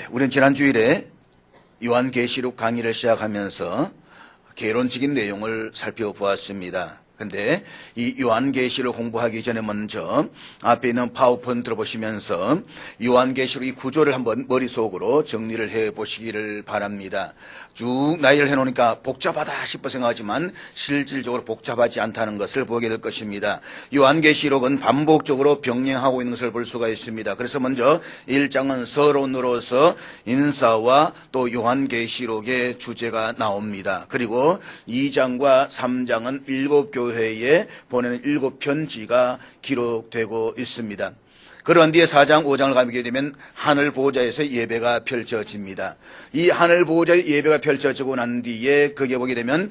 우리는 지난주일에 요한계시록 강의를 시작하면서 개론적인 내용을 살펴보았습니다. 근데 이 요한계시록 공부하기 전에 먼저 앞에 있는 파워포인트 들어보시면서 요한계시록 이 구조를 한번 머릿속으로 정리를 해보시기를 바랍니다. 쭉 나열을 해놓으니까 복잡하다 싶어 생각하지만 실질적으로 복잡하지 않다는 것을 보게 될 것입니다. 요한계시록은 반복적으로 병행하고 있는 것을 볼 수가 있습니다. 그래서 먼저 1장은 서론으로서 인사와 또 요한계시록의 주제가 나옵니다. 그리고 2장과 3장은 7교회에 보내는 7편지가 기록되고 있습니다. 그런 뒤에 4장, 5장을 가게 되면 하늘 보호자에서 예배가 펼쳐집니다. 이 하늘 보호자의 예배가 펼쳐지고 난 뒤에 거기에 보게 되면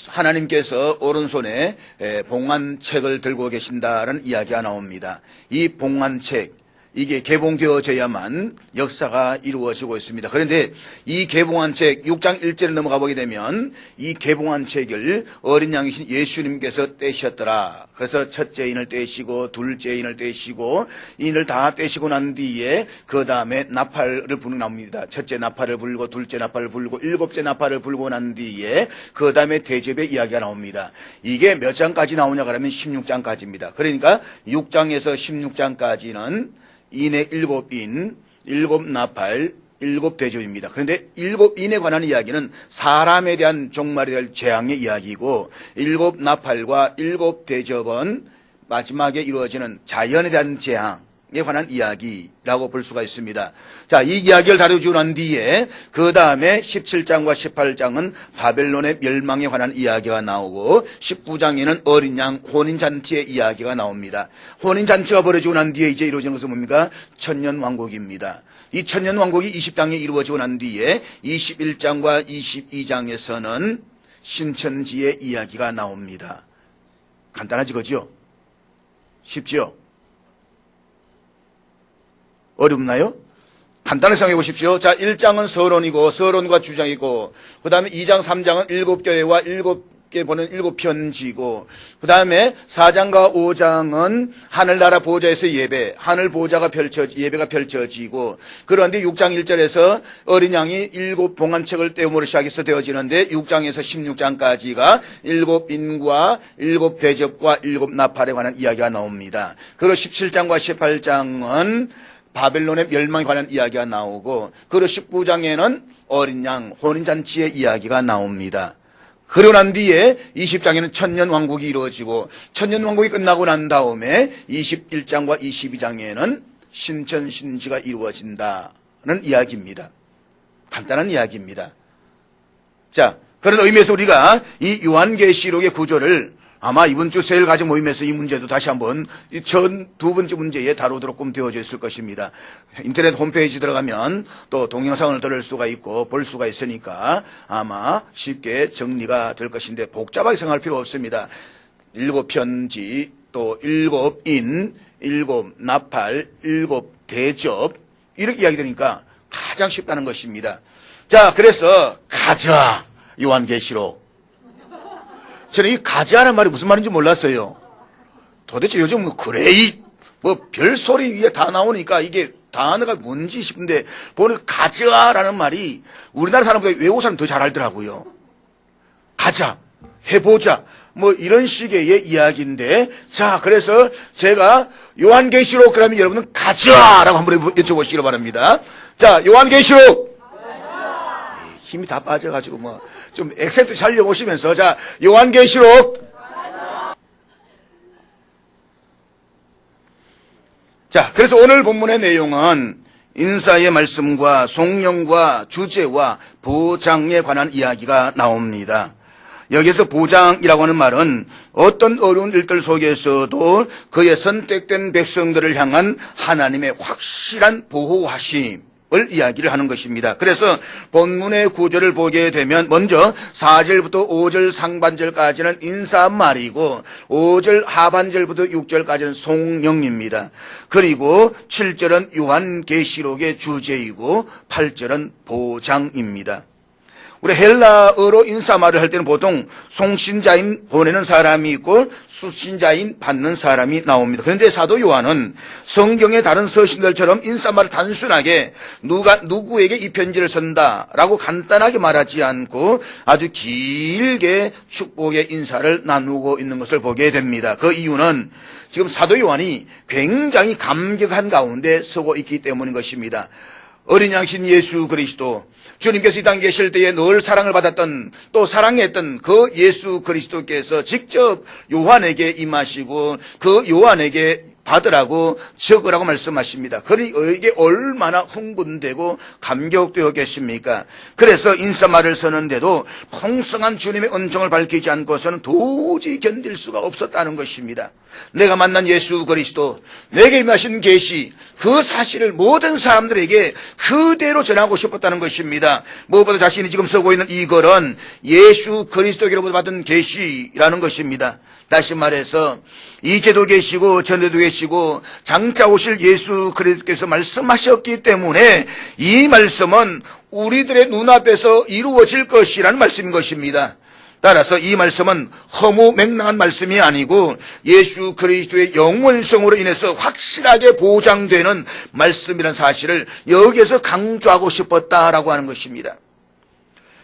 하나님께서 오른손에 봉안책을 들고 계신다는 이야기가 나옵니다. 이 봉안책, 이게 개봉되어져야만 역사가 이루어지고 있습니다. 그런데 이 개봉한 책 6장 1절을 넘어가 보게 되면 이 개봉한 책을 어린 양이신 예수님께서 떼셨더라. 그래서 첫째 인을 떼시고 둘째 인을 떼시고 인을 다 떼시고 난 뒤에 그 다음에 나팔을 부르고 나옵니다. 첫째 나팔을 불고 둘째 나팔을 불고 일곱째 나팔을 불고 난 뒤에 그 다음에 대접의 이야기가 나옵니다. 이게 몇 장까지 나오냐 그러면 16장까지입니다. 그러니까 6장에서 16장까지는 인의 7인, 7나팔, 7대접입니다. 그런데 7인에 관한 이야기는 사람에 대한 종말에 대한 재앙의 이야기이고 7나팔과 7대접은 마지막에 이루어지는 자연에 대한 재앙에 관한 이야기라고 볼 수가 있습니다. 자, 이 이야기를 다루고 난 뒤에 그 다음에 17장과 18장은 바벨론의 멸망에 관한 이야기가 나오고 19장에는 어린 양 혼인잔치의 이야기가 나옵니다. 혼인잔치가 벌어지고 난 뒤에 이제 이루어지는 것은 뭡니까? 천년왕국입니다. 이 천년왕국이 20장에 이루어지고 난 뒤에 21장과 22장에서는 신천지의 이야기가 나옵니다. 간단하지 그죠? 쉽지요? 어렵나요? 간단하게 생각해 보십시오. 자, 1장은 서론이고 서론과 주장이고 그 다음에 2장 3장은 7교회와 7개 보는 7편지고 그 다음에 4장과 5장은 하늘나라 보호자에서 예배, 하늘 보호자가 예배가 펼쳐지고 그런데 6장 1절에서 어린 양이 7봉안책을 떼음으로 시작해서 되어지는데 6장에서 16장까지가 7인과 7대접과 7나팔에 관한 이야기가 나옵니다. 그리고 17장과 18장은 바벨론의 멸망에 관한 이야기가 나오고 그리고 19장에는 어린 양 혼인잔치의 이야기가 나옵니다. 그러고 난 뒤에 20장에는 천년왕국이 이루어지고 천년왕국이 끝나고 난 다음에 21장과 22장에는 신천신지가 이루어진다는 이야기입니다. 간단한 이야기입니다. 자, 그런 의미에서 우리가 이 요한계시록의 구조를 아마 이번 주 세일 가족 모임에서 이 문제도 다시 한번 전 두 번째 문제에 다루도록 되어져 있을 것입니다. 인터넷 홈페이지 들어가면 또 동영상을 들을 수가 있고 볼 수가 있으니까 아마 쉽게 정리가 될 것인데 복잡하게 생각할 필요 없습니다. 7편지, 또 7인, 7나팔, 7대접 이렇게 이야기 되니까 가장 쉽다는 것입니다. 자, 그래서 가자 요한계시록. 저는 이 가자는 말이 무슨 말인지 몰랐어요. 도대체 요즘 뭐 그레이 뭐 별소리 위에 다 나오니까 이게 단어가 뭔지 싶은데 보니까 가자라는 말이 우리나라 사람보다 외국 사람 더 잘 알더라고요. 가자, 해보자 뭐 이런 식의 이야기인데 자, 그래서 제가 요한계시록 그러면 여러분은 가자라고 한번 여쭤보시기 바랍니다. 자, 요한계시록 힘이 다 빠져가지고 뭐 좀 액센트 살려보시면서 자, 요한계시록 자, 그래서 오늘 본문의 내용은 인사의 말씀과 송영과 주제와 보장에 관한 이야기가 나옵니다. 여기서 보장이라고 하는 말은 어떤 어려운 일들 속에서도 그의 선택된 백성들을 향한 하나님의 확실한 보호하심 을 이야기를 하는 것입니다. 그래서 본문의 구조를 보게 되면 먼저 4절부터 5절 상반절까지는 인사말이고 5절 하반절부터 6절까지는 송영입니다. 그리고 7절은 요한계시록의 주제이고 8절은 보장입니다. 우리 헬라어로 인사말을 할 때는 보통 송신자인 보내는 사람이 있고 수신자인 받는 사람이 나옵니다. 그런데 사도 요한은 성경의 다른 서신들처럼 인사말을 단순하게 누가 누구에게 이 편지를 쓴다라고 간단하게 말하지 않고 아주 길게 축복의 인사를 나누고 있는 것을 보게 됩니다. 그 이유는 지금 사도 요한이 굉장히 감격한 가운데 서고 있기 때문인 것입니다. 어린 양신 예수 그리스도, 주님께서 이 땅에 계실 때에 늘 사랑을 받았던 또 사랑했던 그 예수 그리스도께서 직접 요한에게 임하시고 그 요한에게 받으라고 적으라고 말씀하십니다. 그러니 이게 얼마나 흥분되고 감격되었겠습니까? 그래서 인사말을 쓰는데도 풍성한 주님의 은총을 밝히지 않고서는 도저히 견딜 수가 없었다는 것입니다. 내가 만난 예수 그리스도, 내게 임하신 계시, 그 사실을 모든 사람들에게 그대로 전하고 싶었다는 것입니다. 무엇보다 자신이 지금 쓰고 있는 이 글은 예수 그리스도께로부터 받은 계시라는 것입니다. 다시 말해서 이제도 계시고 전에도 계시고 장차 오실 예수 그리스도께서 말씀하셨기 때문에 이 말씀은 우리들의 눈앞에서 이루어질 것이라는 말씀인 것입니다. 따라서 이 말씀은 허무맹랑한 말씀이 아니고 예수 그리스도의 영원성으로 인해서 확실하게 보장되는 말씀이라는 사실을 여기에서 강조하고 싶었다라고 하는 것입니다.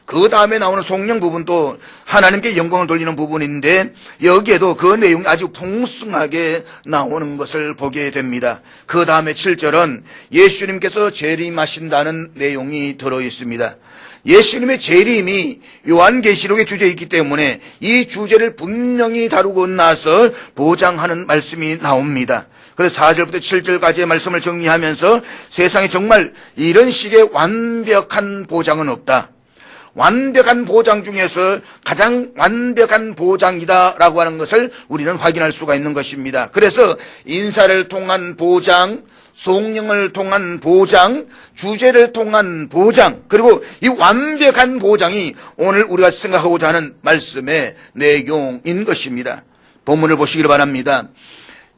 그 다음에 나오는 성령 부분도 하나님께 영광을 돌리는 부분인데 여기에도 그 내용이 아주 풍성하게 나오는 것을 보게 됩니다. 그 다음에 7절은 예수님께서 재림하신다는 내용이 들어있습니다. 예수님의 재림이 요한계시록의 주제에 있기 때문에 이 주제를 분명히 다루고 나서 보장하는 말씀이 나옵니다. 그래서 4절부터 7절까지의 말씀을 정리하면서 세상에 정말 이런 식의 완벽한 보장은 없다. 완벽한 보장 중에서 가장 완벽한 보장이다라고 하는 것을 우리는 확인할 수가 있는 것입니다. 그래서 인사를 통한 보장, 성령을 통한 보장, 주제를 통한 보장, 그리고 이 완벽한 보장이 오늘 우리가 생각하고자 하는 말씀의 내용인 것입니다. 본문을 보시기를 바랍니다.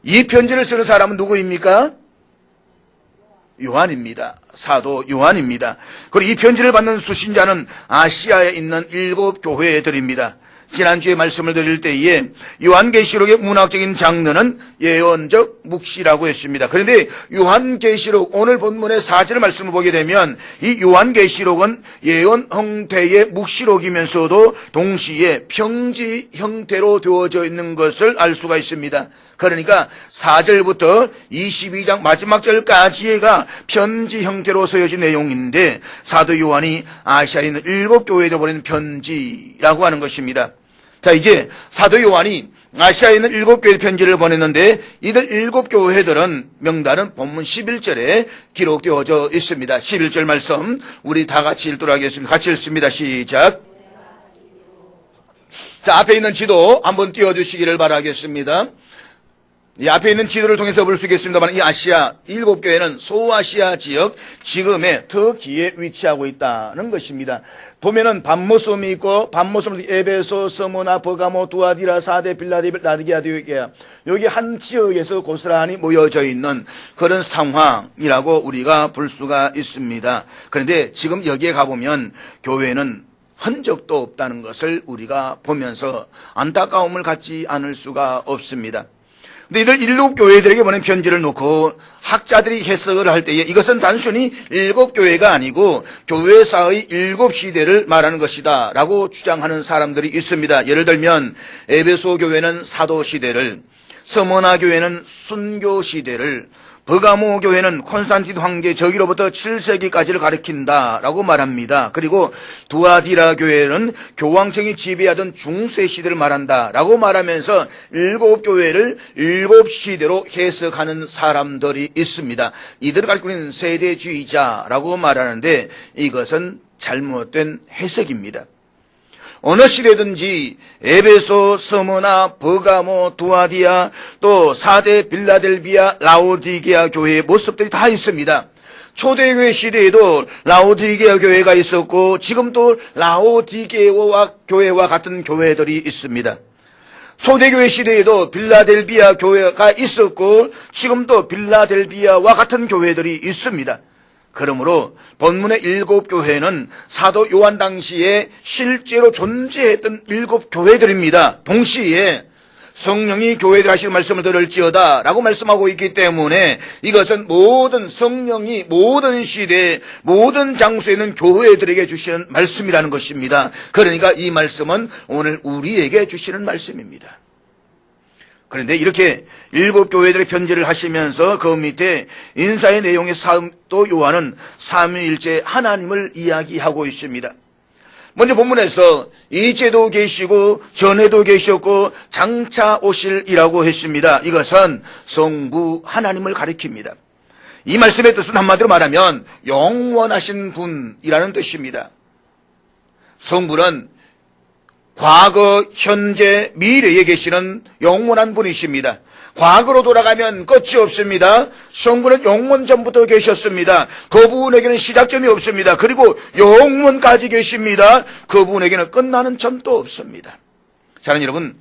이 편지를 쓰는 사람은 누구입니까? 요한입니다. 사도 요한입니다. 그리고 이 편지를 받는 수신자는 아시아에 있는 7 교회들입니다. 지난주에 말씀을 드릴 때에 요한계시록의 문학적인 장르는 예언적 묵시라고 했습니다. 그런데 요한계시록 오늘 본문의 4절 말씀을 보게 되면 이 요한계시록은 예언 형태의 묵시록이면서도 동시에 평지 형태로 되어져 있는 것을 알 수가 있습니다. 그러니까 4절부터 22장 마지막 절까지가 편지 형태로 쓰여진 내용인데 사도 요한이 아시아에 있는 7 교회에 보내는 편지라고 하는 것입니다. 자, 이제 사도 요한이 아시아에 있는 7 교회 편지를 보냈는데 이들 7 교회들은 명단은 본문 11절에 기록되어져 있습니다. 11절 말씀 우리 다 같이 읽도록 하겠습니다. 같이 읽습니다. 시작. 자, 앞에 있는 지도 한번 띄워주시기를 바라겠습니다. 이 앞에 있는 지도를 통해서 볼 수 있겠습니다만 이 아시아 7 교회는 소아시아 지역 지금의 터키에 위치하고 있다는 것입니다. 보면은 반모섬이 있고 반모섬 에베소, 스무나, 버가모, 두아디라, 사데, 빌라델비아, 라디게아 여기 한 지역에서 고스란히 모여져 있는 그런 상황이라고 우리가 볼 수가 있습니다. 그런데 지금 여기에 가보면 교회는 흔적도 없다는 것을 우리가 보면서 안타까움을 갖지 않을 수가 없습니다. 근데 이들 7 교회들에게 보낸 편지를 놓고 학자들이 해석을 할 때에 이것은 단순히 7 교회가 아니고 교회사의 7 시대를 말하는 것이다 라고 주장하는 사람들이 있습니다. 예를 들면 에베소 교회는 사도 시대를, 스무나 교회는 순교 시대를, 버가모 교회는 콘스탄틴 황제 저기로부터 7세기까지를 가리킨다라고 말합니다. 그리고 두아디라 교회는 교황청이 지배하던 중세 시대를 말한다라고 말하면서 7 교회를 7 시대로 해석하는 사람들이 있습니다. 이들을 가리키고 있는 세대주의자라고 말하는데 이것은 잘못된 해석입니다. 어느 시대든지 에베소, 스무나, 버가모, 두아디아, 또 사데, 빌라델비아, 라오디게아 교회의 모습들이 다 있습니다. 초대교회 시대에도 라오디게아 교회가 있었고 지금 또 라오디게아 교회와 같은 교회들이 있습니다. 초대교회 시대에도 빌라델비아 교회가 있었고 지금도 빌라델비아와 같은 교회들이 있습니다. 그러므로 본문의 7교회는 사도 요한 당시에 실제로 존재했던 7교회들입니다. 동시에 성령이 교회들 하시는 말씀을 들을지어다 라고 말씀하고 있기 때문에 이것은 모든 성령이 모든 시대에 모든 장소에 있는 교회들에게 주시는 말씀이라는 것입니다. 그러니까 이 말씀은 오늘 우리에게 주시는 말씀입니다. 그런데 이렇게 7교회들의 편지를 하시면서 그 밑에 인사의 내용의 사도 요한은 삼위일체 하나님을 이야기하고 있습니다. 먼저 본문에서 이제도 계시고 전에도 계셨고 장차 오실이라고 했습니다. 이것은 성부 하나님을 가리킵니다. 이 말씀의 뜻은 한마디로 말하면 영원하신 분이라는 뜻입니다. 성부는 과거, 현재, 미래에 계시는 영원한 분이십니다. 과거로 돌아가면 끝이 없습니다. 성부는 영원 전부터 계셨습니다. 그분에게는 시작점이 없습니다. 그리고 영원까지 계십니다. 그분에게는 끝나는 점도 없습니다. 사랑하는 여러분,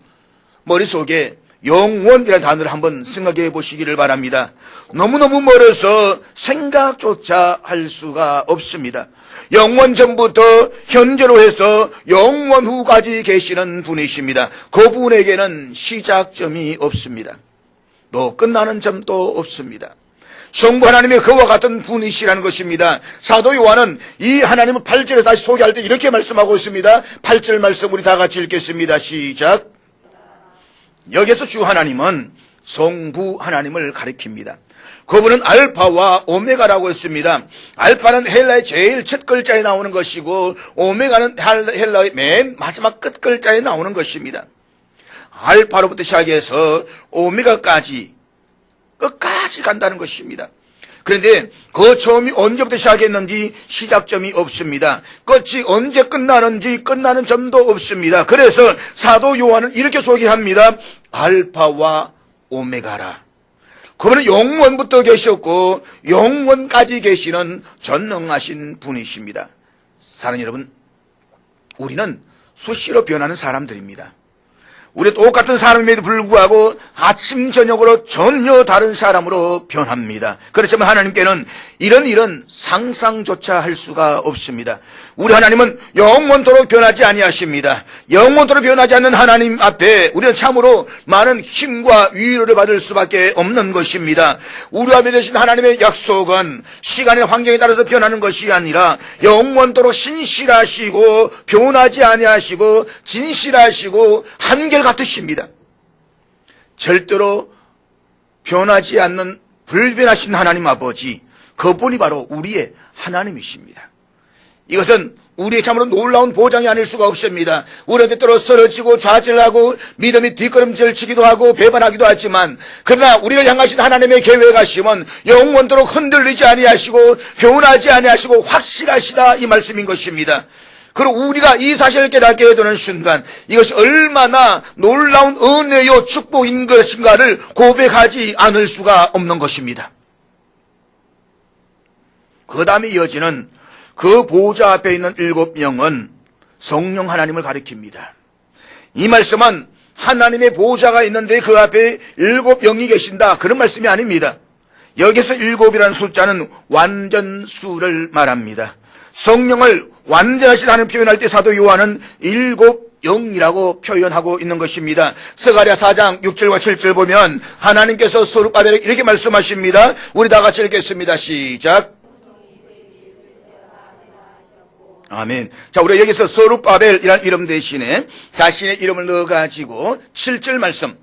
머릿속에 영원이라는 단어를 한번 생각해 보시기를 바랍니다. 너무너무 멀어서 생각조차 할 수가 없습니다. 영원 전부터 현재로 해서 영원 후까지 계시는 분이십니다. 그분에게는 시작점이 없습니다. 또 끝나는 점도 없습니다. 성부 하나님의 그와 같은 분이시라는 것입니다. 사도 요한은 이 하나님을 8절에서 다시 소개할 때 이렇게 말씀하고 있습니다. 8절 말씀 우리 다 같이 읽겠습니다. 시작. 여기서 주 하나님은 성부 하나님을 가리킵니다. 그분은 알파와 오메가라고 했습니다. 알파는 헬라의 제일 첫 글자에 나오는 것이고 오메가는 헬라의 맨 마지막 끝 글자에 나오는 것입니다. 알파로부터 시작해서 오메가까지 끝까지 간다는 것입니다. 그런데 그 처음이 언제부터 시작했는지 시작점이 없습니다. 끝이 언제 끝나는지 끝나는 점도 없습니다. 그래서 사도 요한은 이렇게 소개합니다. 알파와 오메가라. 그분은 영원부터 계셨고 영원까지 계시는 전능하신 분이십니다. 사랑하는 여러분, 우리는 수시로 변하는 사람들입니다. 우리 똑같은 사람임에도 불구하고 아침 저녁으로 전혀 다른 사람으로 변합니다. 그렇지만 하나님께는 이런 일은 상상조차 할 수가 없습니다. 우리 하나님은 영원토록 변하지 아니하십니다. 영원토록 변하지 않는 하나님 앞에 우리는 참으로 많은 힘과 위로를 받을 수밖에 없는 것입니다. 우리 앞에 되신 하나님의 약속은 시간의 환경에 따라서 변하는 것이 아니라 영원토록 신실하시고 변하지 아니하시고 진실하시고 한결같으십니다. 절대로 변하지 않는 불변하신 하나님 아버지, 그분이 바로 우리의 하나님이십니다. 이것은 우리의 참으로 놀라운 보장이 아닐 수가 없습니다. 우리에게 때로 쓰러지고 좌절하고 믿음이 뒷걸음질 치기도 하고 배반하기도 하지만, 그러나 우리를 향하신 하나님의 계획하심은 영원토록 흔들리지 아니하시고 변하지 아니하시고 확실하시다, 이 말씀인 것입니다. 그리고 우리가 이 사실을 깨닫게 되는 순간 이것이 얼마나 놀라운 은혜요 축복인 것인가를 고백하지 않을 수가 없는 것입니다. 그 다음에 이어지는 그 보좌 앞에 있는 7명은 성령 하나님을 가리킵니다. 이 말씀은 하나님의 보좌가 있는데 그 앞에 7영이 계신다, 그런 말씀이 아닙니다. 여기서 7이라는 숫자는 완전수를 말합니다. 성령을 완전하신 하나님 표현할 때 사도 요한은 7영이라고 표현하고 있는 것입니다. 스가랴 4장 6절과 7절 보면 하나님께서 스룹바벨에게 이렇게 말씀하십니다. 우리 다 같이 읽겠습니다. 시작. 아멘. 자, 우리가 여기서 스룹바벨이라는 이름 대신에 자신의 이름을 넣어가지고 7절 말씀,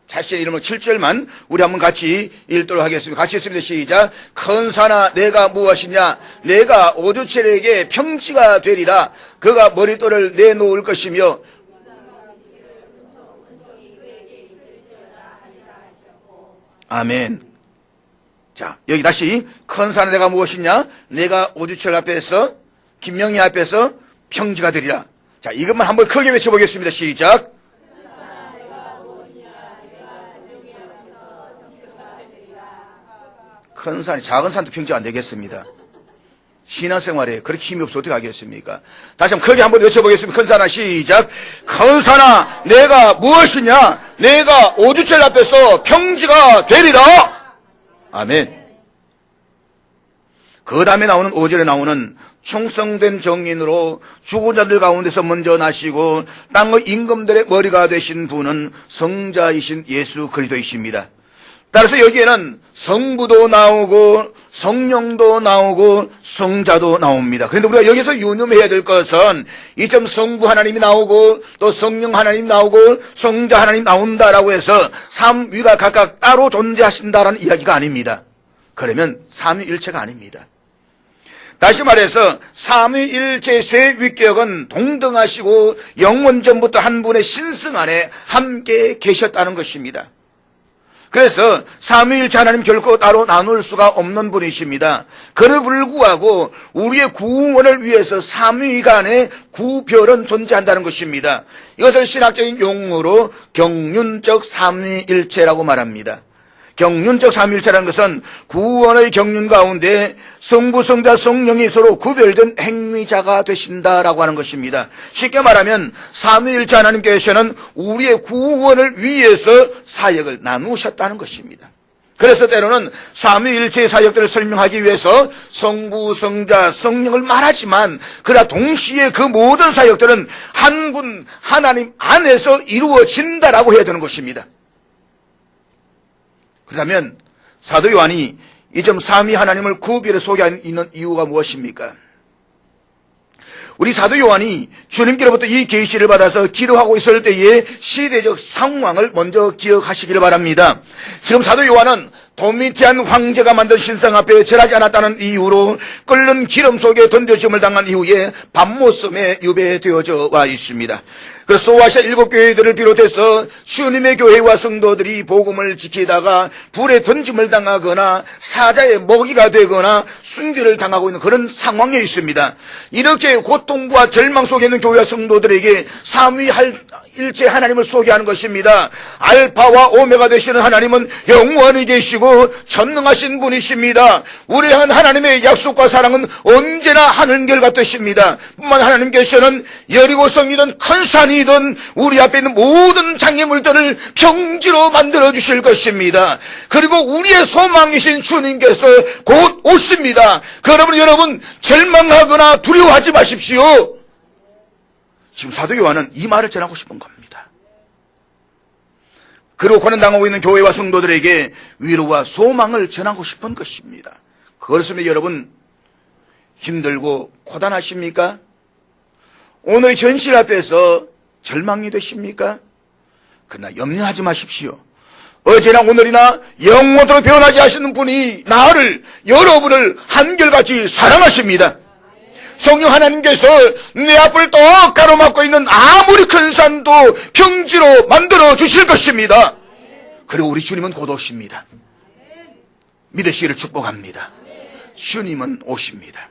자신의 이름을 7절만 우리 한번 같이 읽도록 하겠습니다. 같이 읽습니다. 시작. 큰 산아 내가 무엇이냐, 내가 오두첼에게 평지가 되리라. 그가 머릿돌을 내놓을 것이며 아멘. 자, 여기 다시 큰 산아 내가 무엇이냐, 내가 오두첼 앞에서 김명희 앞에서 평지가 되리라. 자, 이것만 한번 크게 외쳐보겠습니다. 시작. 큰 산이 작은 산도 평지가 안 되겠습니다. 신앙생활에 그렇게 힘이 없어 어떻게 하겠습니까? 다시 한번 크게 한번 외쳐보겠습니다. 큰 산아 시작. 큰 산아 내가 무엇이냐, 내가 오두첼 앞에서 평지가 되리라. 아멘. 그 다음에 나오는 5절에 나오는 충성된 정인으로 죽은 자들 가운데서 먼저 나시고 땅의 임금들의 머리가 되신 분은 성자이신 예수 그리스도이십니다. 따라서 여기에는 성부도 나오고 성령도 나오고 성자도 나옵니다. 그런데 우리가 여기서 유념해야 될 것은 이점 성부 하나님이 나오고 또 성령 하나님 나오고 성자 하나님 나온다라고 해서 삼위가 각각 따로 존재하신다라는 이야기가 아닙니다. 그러면 삼위일체가 아닙니다. 다시 말해서 삼위일체 세 위격은 동등하시고 영원 전부터 한 분의 신성 안에 함께 계셨다는 것입니다. 그래서 삼위일체 하나님 결코 따로 나눌 수가 없는 분이십니다. 그럼에도 불구하고 우리의 구원을 위해서 삼위 간에 구별은 존재한다는 것입니다. 이것을 신학적인 용어로 경륜적 삼위일체라고 말합니다. 경륜적 삼위일체라는 것은 구원의 경륜 가운데 성부, 성자, 성령이 서로 구별된 행위자가 되신다라고 하는 것입니다. 쉽게 말하면 삼위일체 하나님께서는 우리의 구원을 위해서 사역을 나누셨다는 것입니다. 그래서 때로는 삼위일체의 사역들을 설명하기 위해서 성부, 성자, 성령을 말하지만 그러나 동시에 그 모든 사역들은 한 분 하나님 안에서 이루어진다라고 해야 되는 것입니다. 그렇다면 사도 요한이 이 점 삼위 하나님을 구별해 소개하는 이유가 무엇입니까? 우리 사도 요한이 주님께로부터 이 계시를 받아서 기도하고 있을 때의 시대적 상황을 먼저 기억하시기를 바랍니다. 지금 사도 요한은 도미티안 황제가 만든 신상 앞에 절하지 않았다는 이유로 끓는 기름 속에 던져짐을 당한 이후에 밤모섬에 유배되어져 와 있습니다. 그래서 소아시아 7교회들을 비롯해서 주님의 교회와 성도들이 복음을 지키다가 불에 던짐을 당하거나 사자의 먹이가 되거나 순교를 당하고 있는 그런 상황에 있습니다. 이렇게 고통과 절망 속에 있는 교회와 성도들에게 삼위일체 하나님을 소개하는 것입니다. 알파와 오메가 되시는 하나님은 영원히 계시고 전능하신 분이십니다. 우리 향한 하나님의 약속과 사랑은 언제나 하늘결 같으십니다. 뿐만 하나님께서는 여리고성이든 큰 산이든 우리 앞에 있는 모든 장애물들을 평지로 만들어 주실 것입니다. 그리고 우리의 소망이신 주님께서 곧 오십니다. 그러므로 여러분 절망하거나 두려워하지 마십시오. 지금 사도 요한은 이 말을 전하고 싶은 겁니다. 그리고 고난당하고 있는 교회와 성도들에게 위로와 소망을 전하고 싶은 것입니다. 그렇습니다. 여러분 힘들고 고단하십니까? 오늘 현실 앞에서 절망이 되십니까? 그러나 염려하지 마십시오. 어제나 오늘이나 영원토록 변하지 하시는 분이 나를, 여러분을 한결같이 사랑하십니다. 성령 하나님께서 내 앞을 떡 가로막고 있는 아무리 큰 산도 평지로 만들어 주실 것입니다. 그리고 우리 주님은 곧 오십니다. 믿으시기를 축복합니다. 주님은 오십니다.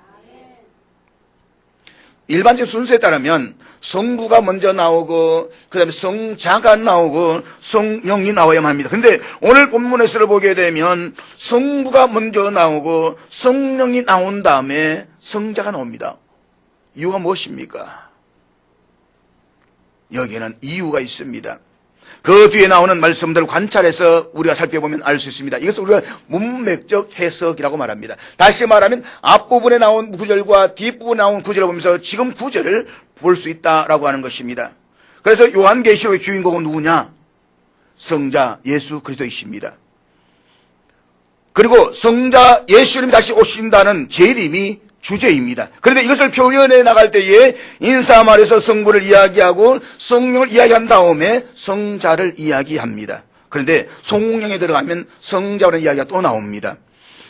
일반적 순서에 따르면 성부가 먼저 나오고 그 다음에 성자가 나오고 성령이 나와야만 합니다. 그런데 오늘 본문에서를 보게 되면 성부가 먼저 나오고 성령이 나온 다음에 성자가 나옵니다. 이유가 무엇입니까? 여기에는 이유가 있습니다. 그 뒤에 나오는 말씀들을 관찰해서 우리가 살펴보면 알 수 있습니다. 이것을 우리가 문맥적 해석이라고 말합니다. 다시 말하면 앞부분에 나온 구절과 뒷부분에 나온 구절을 보면서 지금 구절을 볼 수 있다라고 하는 것입니다. 그래서 요한계시록의 주인공은 누구냐? 성자 예수 그리스도이십니다. 그리고 성자 예수님이 다시 오신다는 재림이 주제입니다. 그런데 이것을 표현해 나갈 때에 인사말에서 성부를 이야기하고 성령을 이야기한 다음에 성자를 이야기합니다. 그런데 성령에 들어가면 성자라는 이야기가 또 나옵니다.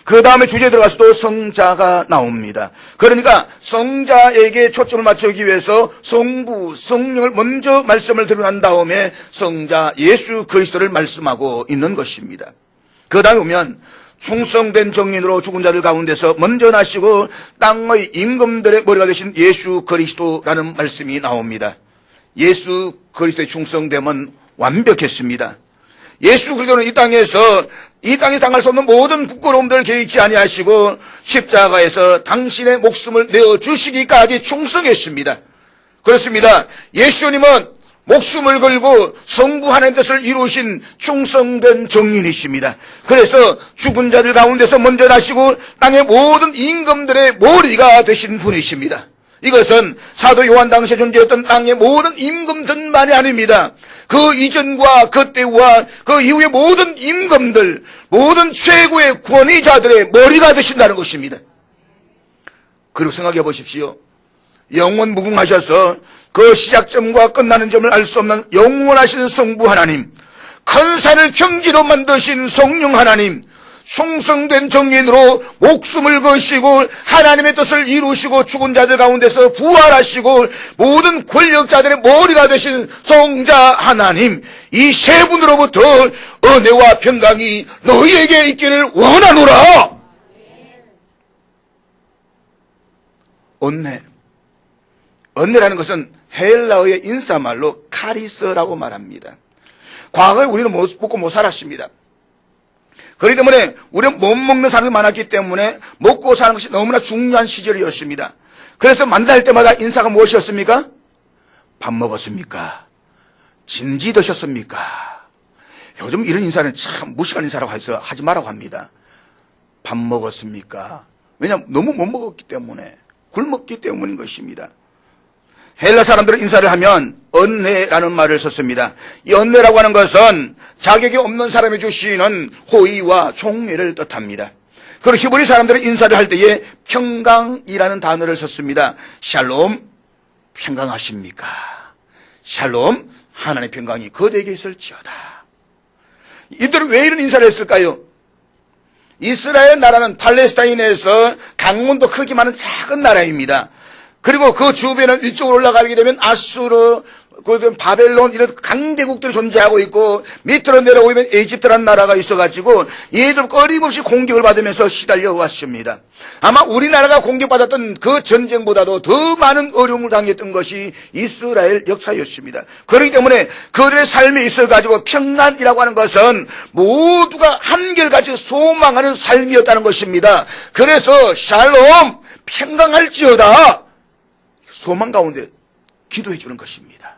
그 다음에 주제에 들어가서도 성자가 나옵니다. 그러니까 성자에게 초점을 맞추기 위해서 성부, 성령을 먼저 말씀을 드러난 다음에 성자 예수 그리스도를 말씀하고 있는 것입니다. 그 다음에 보면 충성된 정인으로 죽은 자들 가운데서 먼저 나시고 땅의 임금들의 머리가 되신 예수 그리스도라는 말씀이 나옵니다. 예수 그리스도의 충성됨은 완벽했습니다. 예수 그리스도는 이 땅에 당할 수 없는 모든 부끄러움들을 개의치 아니하시고 십자가에서 당신의 목숨을 내어주시기까지 충성했습니다. 그렇습니다. 예수님은 목숨을 걸고 성부 하나님의 뜻을 이루신 충성된 정인이십니다. 그래서 죽은 자들 가운데서 먼저 나시고 땅의 모든 임금들의 머리가 되신 분이십니다. 이것은 사도 요한 당시에 존재했던 땅의 모든 임금들만이 아닙니다. 그 이전과 그 때와 그 이후의 모든 임금들, 모든 최고의 권위자들의 머리가 되신다는 것입니다. 그리고 생각해 보십시오. 영원 무궁하셔서 그 시작점과 끝나는 점을 알 수 없는 영원하신 성부 하나님, 큰 산을 평지로 만드신 성령 하나님, 충성된 정인으로 목숨을 거시고 하나님의 뜻을 이루시고 죽은 자들 가운데서 부활하시고 모든 권력자들의 머리가 되신 성자 하나님, 이 세 분으로부터 은혜와 평강이 너희에게 있기를 원하노라. 은혜라는 것은 헬라어의 인사말로 카리스라고 말합니다. 과거에 우리는 먹고 못 살았습니다. 그렇기 때문에 우리는 못 먹는 사람이 많았기 때문에 먹고 사는 것이 너무나 중요한 시절이었습니다. 그래서 만날 때마다 인사가 무엇이었습니까? 밥 먹었습니까? 진지 드셨습니까? 요즘 이런 인사는 참 무식한 인사라고 해서 하지 말라고 합니다. 밥 먹었습니까? 왜냐하면 너무 못 먹었기 때문에, 굶었기 때문인 것입니다. 헬라 사람들은 인사를 하면 은혜라는 말을 썼습니다. 이 은혜라고 하는 것은 자격이 없는 사람이 주시는 호의와 총애를 뜻합니다. 그리고 히브리 사람들은 인사를 할 때에 평강이라는 단어를 썼습니다. 샬롬, 평강하십니까? 샬롬, 하나님의 평강이 그대에게 있을지어다. 이들은 왜 이런 인사를 했을까요? 이스라엘 나라는 팔레스타인에서 강문도 크기 많은 작은 나라입니다. 그리고 그 주변은 위쪽으로 올라가게 되면 아수르, 바벨론 이런 강대국들이 존재하고 있고 밑으로 내려오면 이집트라는 나라가 있어가지고 얘들 끊임없이 공격을 받으면서 시달려 왔습니다. 아마 우리나라가 공격받았던 그 전쟁보다도 더 많은 어려움을 당했던 것이 이스라엘 역사였습니다. 그렇기 때문에 그들의 삶에 있어가지고 평안이라고 하는 것은 모두가 한결같이 소망하는 삶이었다는 것입니다. 그래서 샬롬, 평강할지어다, 소망 가운데 기도해 주는 것입니다.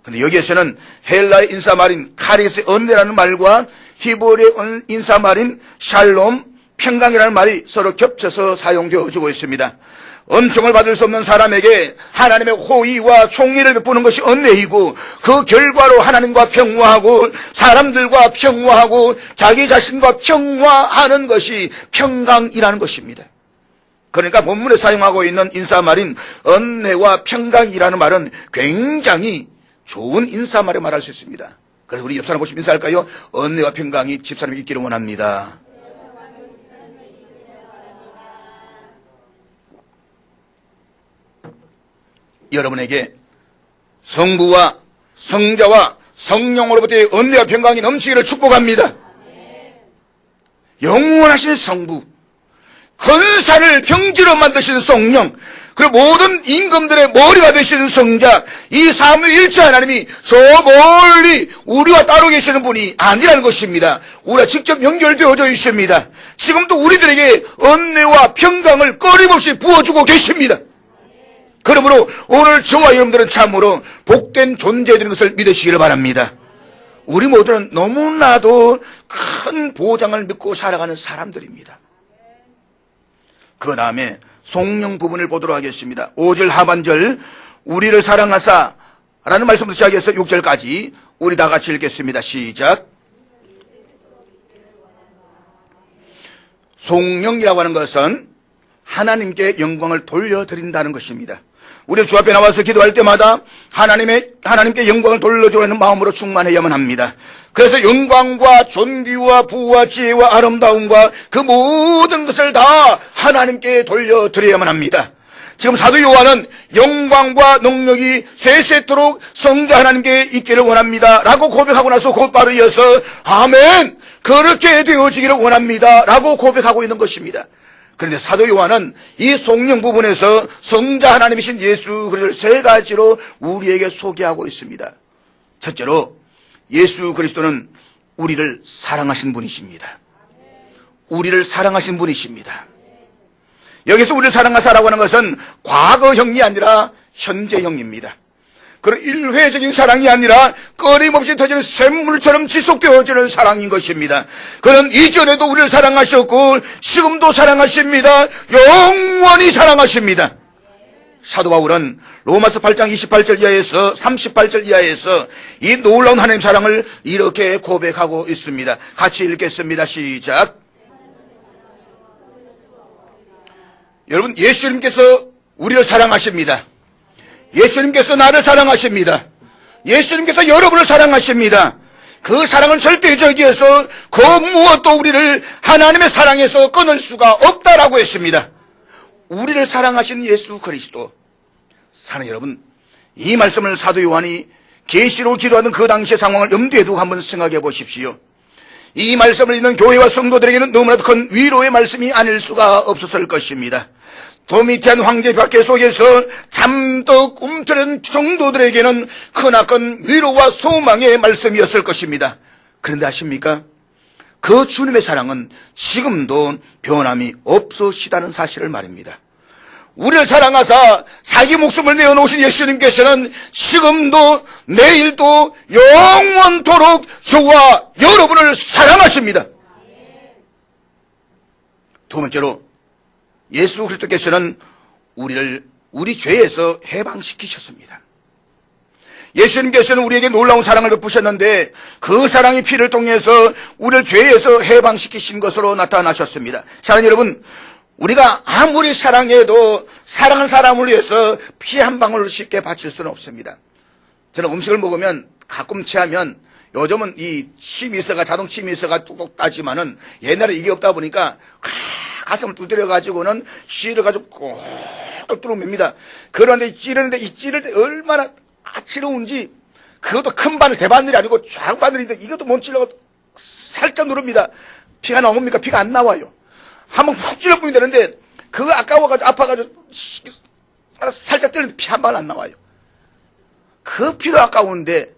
그런데 여기에서는 헬라의 인사말인 카리스의 은혜라는 말과 히브리의 인사말인 샬롬, 평강이라는 말이 서로 겹쳐서 사용되어지고 있습니다. 은총을 받을 수 없는 사람에게 하나님의 호의와 총의를 베푸는 것이 은혜이고, 그 결과로 하나님과 평화하고 사람들과 평화하고 자기 자신과 평화하는 것이 평강이라는 것입니다. 그러니까 본문에 사용하고 있는 인사말인 은혜와 평강이라는 말은 굉장히 좋은 인사말에 말할 수 있습니다. 그래서 우리 옆 사람 보시면 인사할까요? 은혜와 평강이 집사람이 있기를 원합니다. 여러분에게 성부와 성자와 성령으로부터의 은혜와 평강이 넘치기를 축복합니다. 영원하신 성부, 큰 산을 평지로 만드신 성령, 그리고 모든 임금들의 머리가 되시는 성자, 이 삼위일체 하나님이 저 멀리 우리와 따로 계시는 분이 아니라는 것입니다. 우리가 직접 연결되어져 있습니다. 지금도 우리들에게 은혜와 평강을 끊임없이 부어주고 계십니다. 그러므로 오늘 저와 여러분들은 참으로 복된 존재들인 것을 믿으시기를 바랍니다. 우리 모두는 너무나도 큰 보장을 믿고 살아가는 사람들입니다. 그 다음에 성령 부분을 보도록 하겠습니다. 5절 하반절, 우리를 사랑하사 라는 말씀부터 시작해서 6절까지 우리 다 같이 읽겠습니다. 시작. 성령이라고 하는 것은 하나님께 영광을 돌려드린다는 것입니다. 우리 주 앞에 나와서 기도할 때마다 하나님께 영광을 돌려주려는 마음으로 충만해야만 합니다. 그래서 영광과 존귀와 부와 지혜와 아름다움과 그 모든 것을 다 하나님께 돌려드려야만 합니다. 지금 사도 요한은 영광과 능력이 세세토록 성자 하나님께 있기를 원합니다 라고 고백하고 나서 곧바로 이어서 아멘, 그렇게 되어지기를 원합니다 라고 고백하고 있는 것입니다. 그런데 사도 요한은 이 성령 부분에서 성자 하나님이신 예수 그리스도를 세 가지로 우리에게 소개하고 있습니다. 첫째로, 예수 그리스도는 우리를 사랑하신 분이십니다. 우리를 사랑하신 분이십니다. 여기서 우리를 사랑하사라고 하는 것은 과거형이 아니라 현재형입니다. 그런 일회적인 사랑이 아니라 끊임없이 터지는 샘물처럼 지속되어지는 사랑인 것입니다. 그는 이전에도 우리를 사랑하셨고 지금도 사랑하십니다. 영원히 사랑하십니다. 사도 바울은 로마서 8장 28절 이하에서 38절 이하에서 이 놀라운 하나님 사랑을 이렇게 고백하고 있습니다. 같이 읽겠습니다. 시작. 여러분, 예수님께서 우리를 사랑하십니다. 예수님께서 나를 사랑하십니다. 예수님께서 여러분을 사랑하십니다. 그 사랑은 절대적이어서 그 무엇도 우리를 하나님의 사랑에서 끊을 수가 없다라고 했습니다. 우리를 사랑하신 예수 그리스도. 사랑하는 여러분, 이 말씀을 사도 요한이 계시로 기도하던 그 당시의 상황을 염두에 두고 한번 생각해 보십시오. 이 말씀을 읽는 교회와 성도들에게는 너무나도 큰 위로의 말씀이 아닐 수가 없었을 것입니다. 도미티안 황제 벽계 속에서 잠덕 움트는 성도들에게는 크나큰 위로와 소망의 말씀이었을 것입니다. 그런데 아십니까? 그 주님의 사랑은 지금도 변함이 없으시다는 사실을 말입니다. 우리를 사랑하사 자기 목숨을 내어놓으신 예수님께서는 지금도 내일도 영원토록 저와 여러분을 사랑하십니다. 두 번째로 예수 그리스도께서는 우리를 우리 죄에서 해방시키셨습니다. 예수님께서는 우리에게 놀라운 사랑을 베푸셨는데 그 사랑의 피를 통해서 우리를 죄에서 해방시키신 것으로 나타나셨습니다. 사랑하는 여러분, 우리가 아무리 사랑해도 사랑하는 사람을 위해서 피 한 방울 쉽게 바칠 수는 없습니다. 저는 음식을 먹으면 가끔 체하면 요즘은 이 침이서가 자동 침이서가 뚝뚝 따지만은 옛날에 이게 없다 보니까 가슴을 두드려 가지고는 씨를 가지고 꾹 뚫어맵니다. 그런데 찌르는데 이 찌를 때 얼마나 아치러운지, 그것도 큰 바늘 대바늘이 아니고 작은 바늘인데 이것도 못 찔러고 살짝 누릅니다. 피가 나옵니까? 피가 안 나와요. 한번 푹 찔러보면 되는데 그거 아까워가지고 아파가지고 살짝 때리는데 피 한 방울 안 나와요. 그 피도 아까운데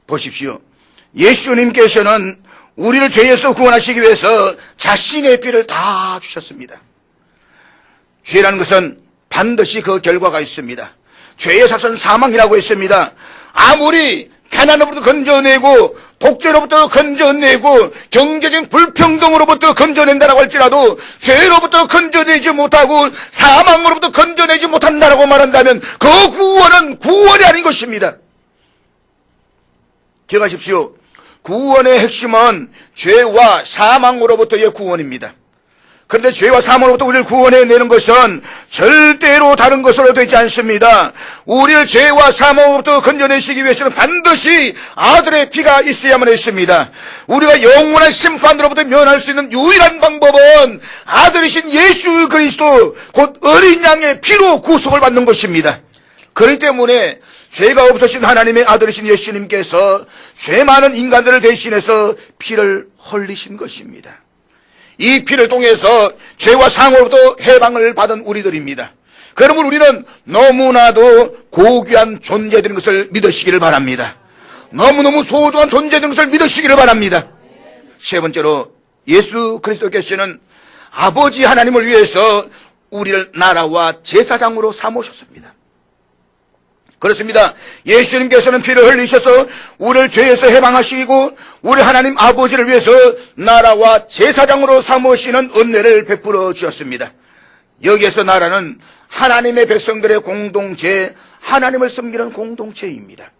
보십시오. 예수님께서는 우리를 죄에서 구원하시기 위해서 자신의 피를 다 주셨습니다. 죄라는 것은 반드시 그 결과가 있습니다. 죄의 삭은 사망이라고 했습니다. 아무리 가난으로부터 건져내고 독재로부터 건져내고 경제적인 불평등으로부터 건져낸다라고 할지라도 죄로부터 건져내지 못하고 사망으로부터 건져내지 못한다라고 말한다면 그 구원은 구원이 아닌 것입니다. 기억하십시오. 구원의 핵심은 죄와 사망으로부터의 구원입니다. 그런데 죄와 사망으로부터 우리를 구원해내는 것은 절대로 다른 것으로 되지 않습니다. 우리를 죄와 사망으로부터 건져내시기 위해서는 반드시 아들의 피가 있어야만 했습니다. 우리가 영원한 심판으로부터 면할 수 있는 유일한 방법은 아들이신 예수 그리스도 곧 어린 양의 피로 구속을 받는 것입니다. 그렇기 때문에 죄가 없으신 하나님의 아들이신 예수님께서 죄 많은 인간들을 대신해서 피를 흘리신 것입니다. 이 피를 통해서 죄와 상으로부터 해방을 받은 우리들입니다. 그러면 우리는 너무나도 고귀한 존재된 것을 믿으시기를 바랍니다. 너무너무 소중한 존재된 것을 믿으시기를 바랍니다. 세 번째로 예수 그리스도께서는 아버지 하나님을 위해서 우리를 나라와 제사장으로 삼으셨습니다. 그렇습니다. 예수님께서는 피를 흘리셔서 우리를 죄에서 해방하시고 우리 하나님 아버지를 위해서 나라와 제사장으로 삼으시는 은혜를 베풀어 주셨습니다. 여기에서 나라는 하나님의 백성들의 공동체, 하나님을 섬기는 공동체입니다.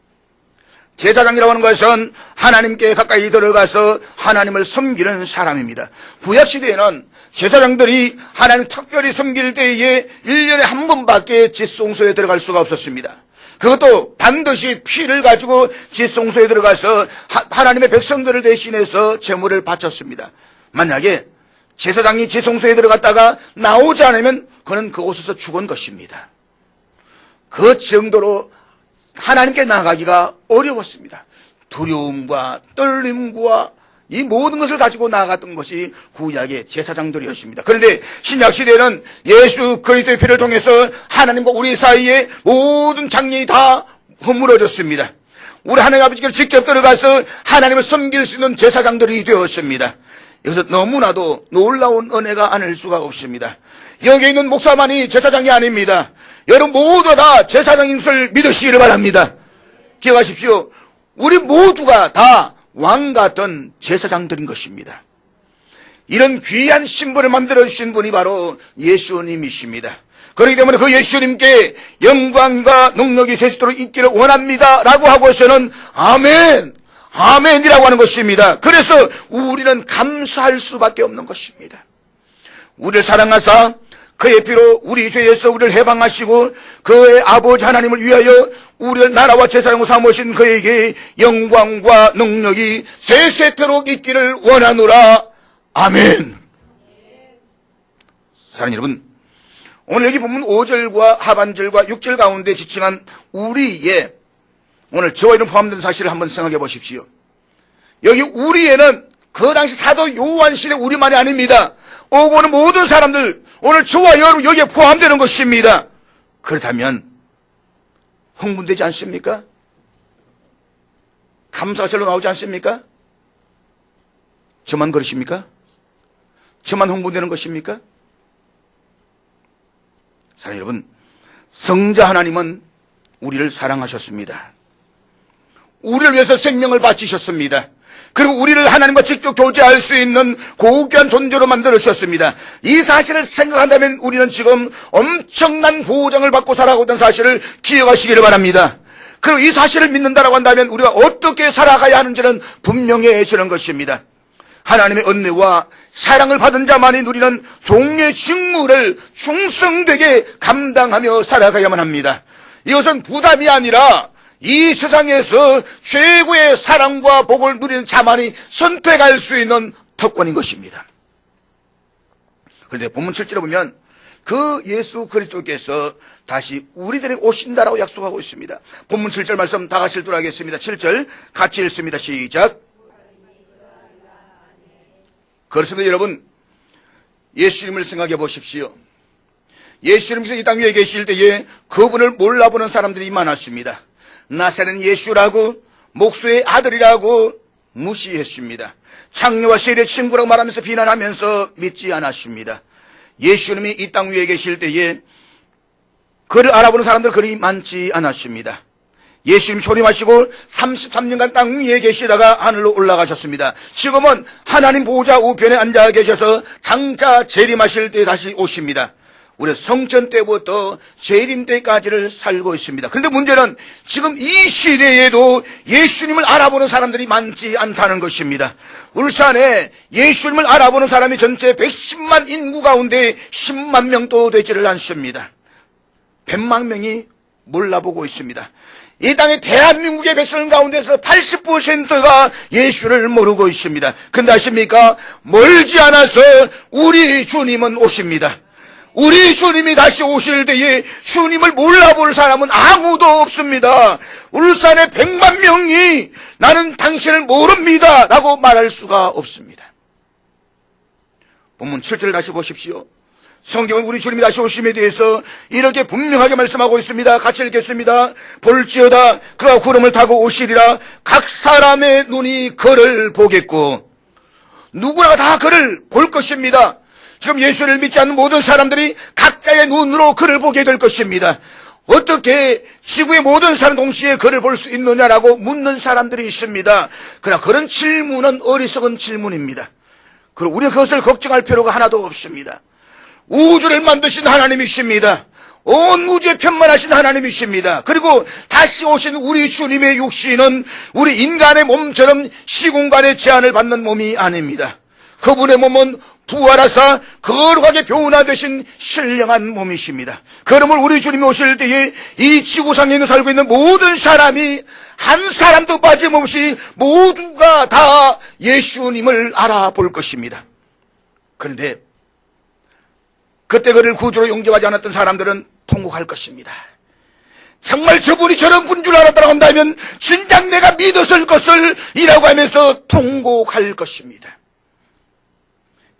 제사장이라고 하는 것은 하나님께 가까이 들어가서 하나님을 섬기는 사람입니다. 구약시대에는 제사장들이 하나님 특별히 섬길 때에 1년에 한 번밖에 지성소에 들어갈 수가 없었습니다. 그것도 반드시 피를 가지고 지성소에 들어가서 하나님의 백성들을 대신해서 제물을 바쳤습니다. 만약에 제사장이 지성소에 들어갔다가 나오지 않으면 그는 그곳에서 죽은 것입니다. 그 정도로 하나님께 나가기가 어려웠습니다. 두려움과 떨림과 이 모든 것을 가지고 나아갔던 것이 구약의 제사장들이었습니다. 그런데 신약시대에는 예수 그리스도의 피를 통해서 하나님과 우리 사이에 모든 장애이 다 허물어졌습니다. 우리 하나님 아버지께서 직접 들어가서 하나님을 섬길 수 있는 제사장들이 되었습니다. 여기서 너무나도 놀라운 은혜가 아닐 수가 없습니다. 여기 있는 목사만이 제사장이 아닙니다. 여러분 모두 다 제사장인 것을 믿으시기를 바랍니다. 기억하십시오. 우리 모두가 다 왕 같은 제사장들인 것입니다. 이런 귀한 신분을 만들어주신 분이 바로 예수님이십니다. 그렇기 때문에 그 예수님께 영광과 능력이 세세토록 있기를 원합니다 라고 하고서는 아멘, 아멘이라고 하는 것입니다. 그래서 우리는 감사할 수밖에 없는 것입니다. 우리를 사랑하사 그의 피로 우리 죄에서 우리를 해방하시고 그의 아버지 하나님을 위하여 우리를 나라와 제사장으로 삼으신 그에게 영광과 능력이 세세토록 있기를 원하노라. 아멘. 사랑하는 여러분, 오늘 여기 보면 5절과 하반절과 6절 가운데 지칭한 우리의, 오늘 저와 이런 포함된 사실을 한번 생각해 보십시오. 여기 우리에는 그 당시 사도 요한 시대 우리만이 아닙니다. 오고 오는 모든 사람들, 오늘 저와 여러분 여기에 포함되는 것입니다. 그렇다면 흥분되지 않습니까? 감사가 절로 나오지 않습니까? 저만 그러십니까? 저만 흥분되는 것입니까? 사랑하는 여러분, 성자 하나님은 우리를 사랑하셨습니다. 우리를 위해서 생명을 바치셨습니다. 그리고 우리를 하나님과 직접 교제할 수 있는 고귀한 존재로 만들어주셨습니다. 이 사실을 생각한다면 우리는 지금 엄청난 보장을 받고 살아가고 있다는 사실을 기억하시기를 바랍니다. 그리고 이 사실을 믿는다라고 한다면 우리가 어떻게 살아가야 하는지는 분명해지는 것입니다. 하나님의 은혜와 사랑을 받은 자만이 누리는 종의 직무를 충성되게 감당하며 살아가야만 합니다. 이것은 부담이 아니라 이 세상에서 최고의 사랑과 복을 누리는 자만이 선택할 수 있는 특권인 것입니다. 그런데 본문 7절에 보면 그 예수 그리스도께서 다시 우리들에게 오신다라고 약속하고 있습니다. 본문 7절 말씀 다 같이 읽도록 하겠습니다. 7절 같이 읽습니다. 시작. 그렇습니다. 여러분, 예수님을 생각해 보십시오. 예수님께서 이 땅 위에 계실 때에 그분을 몰라보는 사람들이 많았습니다. 나사렛 예수라고, 목수의 아들이라고 무시했습니다. 창녀와 세리의 친구라고 말하면서 비난하면서 믿지 않았습니다. 예수님이 이 땅 위에 계실 때에 그를 알아보는 사람들 그리 많지 않았습니다. 예수님 초림하시고 33년간 땅 위에 계시다가 하늘로 올라가셨습니다. 지금은 하나님 보호자 우편에 앉아 계셔서 장차 재림하실 때 다시 오십니다. 우리 성전 때부터 재림 때까지를 살고 있습니다. 그런데 문제는 지금 이 시대에도 예수님을 알아보는 사람들이 많지 않다는 것입니다. 울산에 예수님을 알아보는 사람이 전체 110만 인구 가운데 10만 명도 되지를 않습니다. 100만 명이 몰라보고 있습니다. 이 땅의 대한민국의 백성 가운데서 80%가 예수를 모르고 있습니다. 근데 아십니까? 멀지 않아서 우리 주님은 오십니다. 우리 주님이 다시 오실 때에 주님을 몰라볼 사람은 아무도 없습니다. 울산의 100만 명이 나는 당신을 모릅니다 라고 말할 수가 없습니다. 본문 7절 다시 보십시오. 성경은 우리 주님이 다시 오심에 대해서 이렇게 분명하게 말씀하고 있습니다. 같이 읽겠습니다. 볼지어다 그가 구름을 타고 오시리라. 각 사람의 눈이 그를 보겠고, 누구나 다 그를 볼 것입니다. 지금 예수를 믿지 않는 모든 사람들이 각자의 눈으로 그를 보게 될 것입니다. 어떻게 지구의 모든 사람 동시에 그를 볼 수 있느냐라고 묻는 사람들이 있습니다. 그러나 그런 질문은 어리석은 질문입니다. 그리고 우리가 그것을 걱정할 필요가 하나도 없습니다. 우주를 만드신 하나님이십니다. 온 우주에 편만하신 하나님이십니다. 그리고 다시 오신 우리 주님의 육신은 우리 인간의 몸처럼 시공간의 제한을 받는 몸이 아닙니다. 그분의 몸은 부활하사 거룩하게 변화되신 신령한 몸이십니다. 그러므로 우리 주님이 오실 때에 이 지구상에 살고 있는 모든 사람이 한 사람도 빠짐없이 모두가 다 예수님을 알아볼 것입니다. 그런데 그때 그를 구주로 영접하지 않았던 사람들은 통곡할 것입니다. 정말 저분이 저런 분인 줄 알았다고 한다면 진작 내가 믿었을 것을 이라고 하면서 통곡할 것입니다.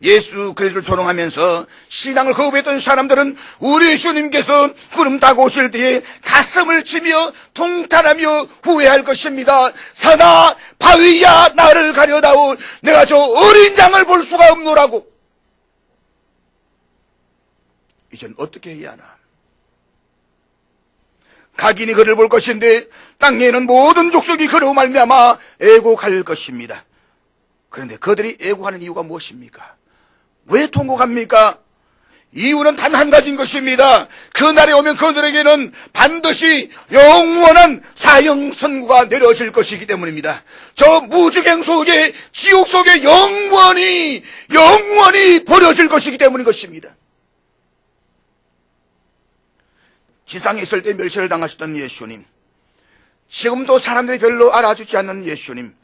예수 그리스도를 조롱하면서 신앙을 거부했던 사람들은 우리 주님께서 구름 타고 오실 때에 가슴을 치며 통탄하며 후회할 것입니다. 사나 바위야 나를 가려다오 내가 저 어린 양을 볼 수가 없노라고. 이젠 어떻게 해야 하나? 각인이 그를 볼 것인데 땅에는 모든 족속이 그로 말미암아 애곡할 것입니다. 그런데 그들이 애곡하는 이유가 무엇입니까? 왜 통곡합니까? 이유는 단 한 가지인 것입니다. 그날에 오면 그들에게는 반드시 영원한 사형선고가 내려질 것이기 때문입니다. 저 무지갱 속에 지옥 속에 영원히 버려질 것이기 때문인 것입니다. 지상에 있을 때 멸시를 당하셨던 예수님, 지금도 사람들이 별로 알아주지 않는 예수님,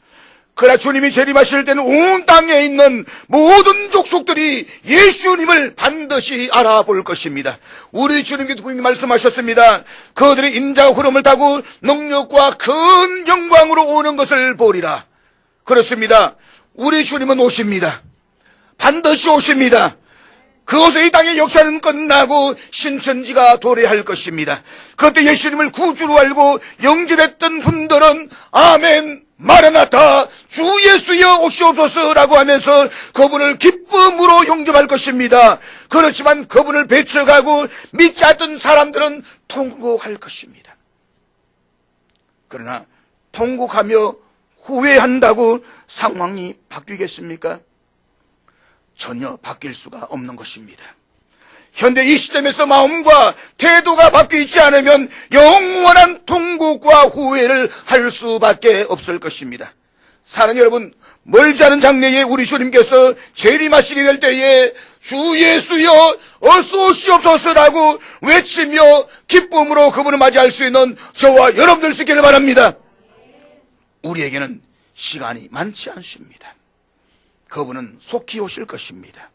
그러나 주님이 재림하실 때는 온 땅에 있는 모든 족속들이 예수님을 반드시 알아볼 것입니다. 우리 주님께서 분명히 말씀하셨습니다. 그들이 인자와 구름을 타고 능력과 큰 영광으로 오는 것을 보리라. 그렇습니다. 우리 주님은 오십니다. 반드시 오십니다. 그것에 이 땅의 역사는 끝나고 신천지가 도래할 것입니다. 그때 예수님을 구주로 알고 영접했던 분들은 아멘 마라나타 주 예수여 오시옵소서라고 하면서 그분을 기쁨으로 영접할 것입니다. 그렇지만 그분을 배척하고 믿지 않던 사람들은 통곡할 것입니다. 그러나 통곡하며 후회한다고 상황이 바뀌겠습니까? 전혀 바뀔 수가 없는 것입니다. 현대 이 시점에서 마음과 태도가 바뀌지 않으면 영원한 통곡과 후회를 할 수밖에 없을 것입니다. 사랑하는 여러분, 멀지 않은 장래에 우리 주님께서 재림하시게 될 때에 주 예수여 어서 오시옵소서라고 외치며 기쁨으로 그분을 맞이할 수 있는 저와 여러분들 수 있기를 바랍니다. 우리에게는 시간이 많지 않습니다. 그분은 속히 오실 것입니다.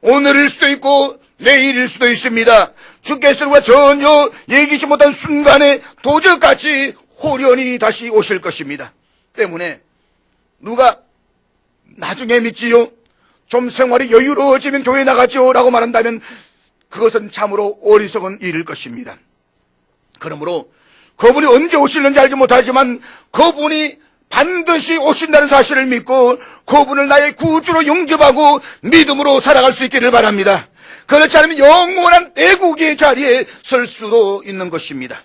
오늘일 수도 있고 내일일 수도 있습니다. 주께서 우리가 전혀 예기치 못한 순간에 도적같이 호련히 다시 오실 것입니다. 때문에 누가 나중에 믿지요, 좀 생활이 여유로워지면 교회 나가지요 라고 말한다면 그것은 참으로 어리석은 일일 것입니다. 그러므로 그분이 언제 오실는지 알지 못하지만 그분이 반드시 오신다는 사실을 믿고 그분을 나의 구주로 영접하고 믿음으로 살아갈 수 있기를 바랍니다. 그렇지 않으면 영원한 애국의 자리에 설 수도 있는 것입니다.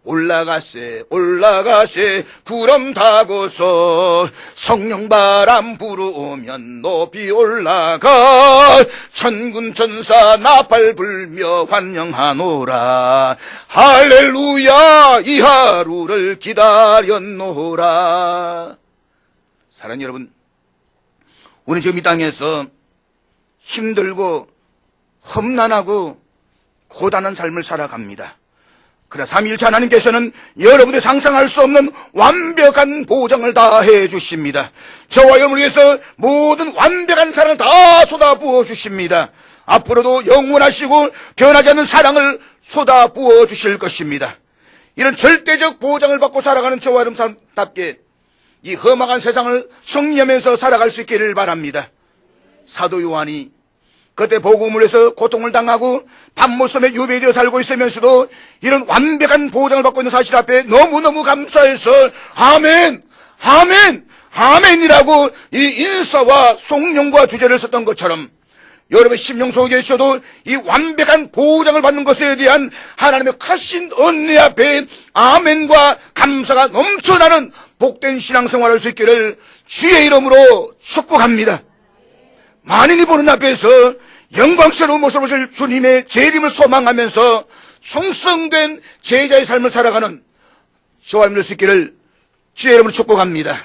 올라가세 올라가세 구름 타고서 성령 바람 부르면 높이 올라가 천군 천사 나팔 불며 환영하노라. 할렐루야 이 하루를 기다렸노라. 사랑하는 여러분, 우리 지금 이 땅에서 힘들고 험난하고 고단한 삶을 살아갑니다. 그러나 삼위일체 하나님께서는 여러분이 상상할 수 없는 완벽한 보장을 다 해주십니다. 저와 여러분을 위해서 모든 완벽한 사랑을 다 쏟아부어 주십니다. 앞으로도 영원하시고 변하지 않는 사랑을 쏟아부어 주실 것입니다. 이런 절대적 보장을 받고 살아가는 저와 여러분답게 이 험악한 세상을 승리하면서 살아갈 수 있기를 바랍니다. 사도 요한이 그때 복음을 위해서 고통을 당하고 밤모섬에 유배되어 살고 있으면서도 이런 완벽한 보장을 받고 있는 사실 앞에 너무너무 감사해서 아멘 아멘 아멘이라고 이 인사와 송영과 주제를 썼던 것처럼 여러분의 심령 속에 있어도 이 완벽한 보장을 받는 것에 대한 하나님의 크신 은혜 앞에 아멘과 감사가 넘쳐나는 복된 신앙생활을 할 수 있기를 주의 이름으로 축복합니다. 만인이 보는 앞에서 영광스러운 모습을 보실 주님의 재림을 소망하면서 충성된 제자의 삶을 살아가는 저와 여러분들 수 있기를 주의 이름으로 축복합니다.